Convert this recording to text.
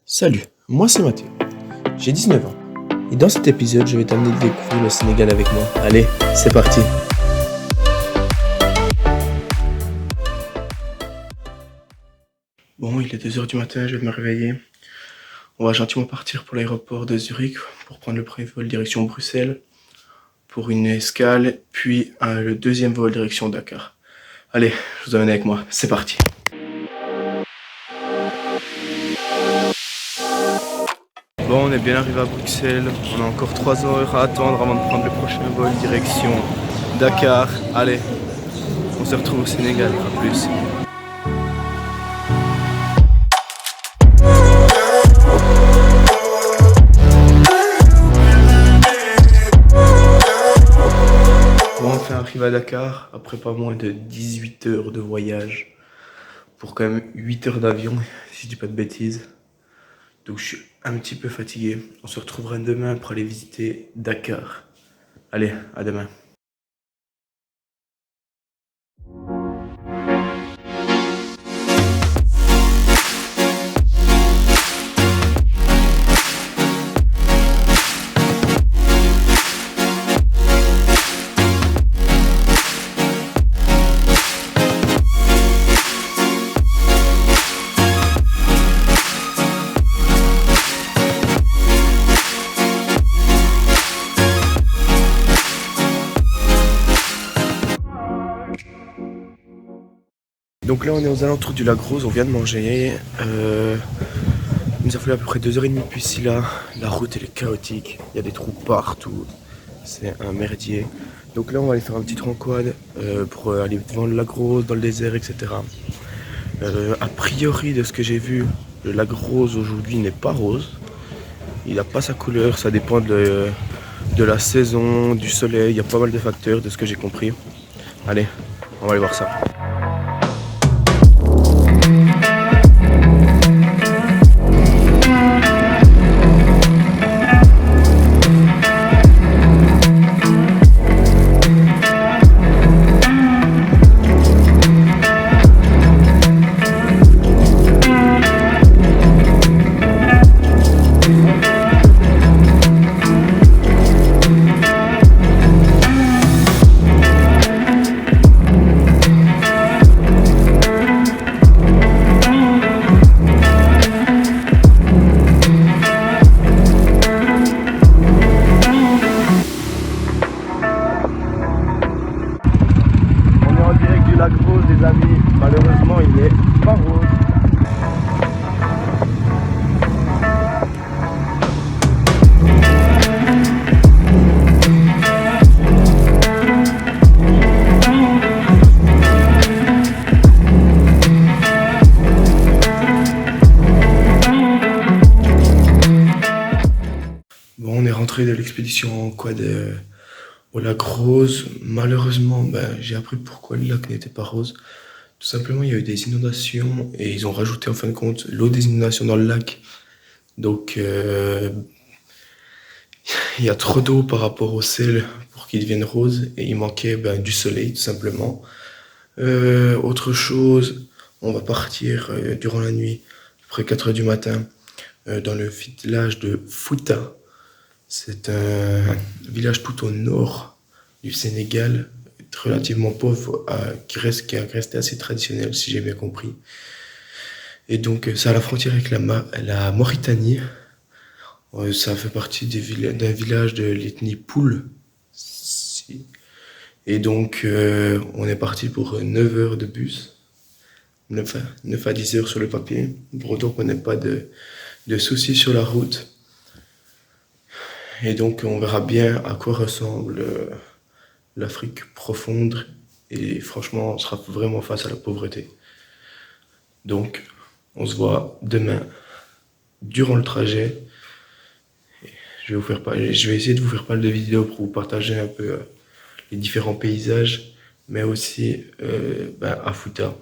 Salut, moi c'est Mathieu, j'ai 19 ans et dans cet épisode je vais t'amener découvrir le Sénégal avec moi. Allez, c'est parti. Bon, il est 2h du matin, je vais me réveiller. On va gentiment partir pour l'aéroport de Zurich pour prendre le premier vol direction Bruxelles pour une escale, puis le deuxième vol direction Dakar. Allez, je vous emmène avec moi, c'est parti. Bon, on est bien arrivé à Bruxelles, on a encore 3 heures à attendre avant de prendre le prochain vol direction Dakar. Allez, on se retrouve au Sénégal, à plus. Bon, enfin arrivé à Dakar, après pas moins de 18 heures de voyage, pour quand même 8 heures d'avion, si je dis pas de bêtises. Donc je suis un petit peu fatigué. On se retrouvera demain pour aller visiter Dakar. Allez, à demain. Donc là on est aux alentours du lac Rose, on vient de manger. Il nous a fallu à peu près 2h30 depuis ici là. La route elle est chaotique, il y a des trous partout. C'est un merdier. Donc là on va aller faire un petit renquad pour aller devant le lac Rose, dans le désert, etc. A priori de ce que j'ai vu, le lac Rose aujourd'hui n'est pas rose. Il n'a pas sa couleur, ça dépend de la saison, du soleil, il y a pas mal de facteurs de ce que j'ai compris. Allez, on va aller voir ça. Malheureusement, il n'est pas rose. Bon, on est rentré de l'expédition en quad au lac Rose. Malheureusement, j'ai appris pourquoi le lac n'était pas rose. Tout simplement, il y a eu des inondations et ils ont rajouté en fin de compte l'eau des inondations dans le lac. Donc, il y a trop d'eau par rapport au sel pour qu'il devienne rose et il manquait du soleil tout simplement. Autre chose, on va partir durant la nuit, à peu près 4h du matin, dans le village de Fouta. C'est un village tout au nord du Sénégal, relativement pauvre, qui a resté assez traditionnel, si j'ai bien compris. Et donc, c'est à la frontière avec la Mauritanie. Ça fait partie d'un village de l'ethnie Poul. Et donc, on est parti pour 9 heures de bus. 9 à 10 heures sur le papier. Pour autant qu'on n'ait pas de soucis sur la route. Et donc, on verra bien à quoi ressemble l'Afrique profonde, et franchement on sera vraiment face à la pauvreté. Donc on se voit demain durant le trajet. Je vais essayer de vous faire pas mal de vidéos pour vous partager un peu les différents paysages, mais aussi à Fouta.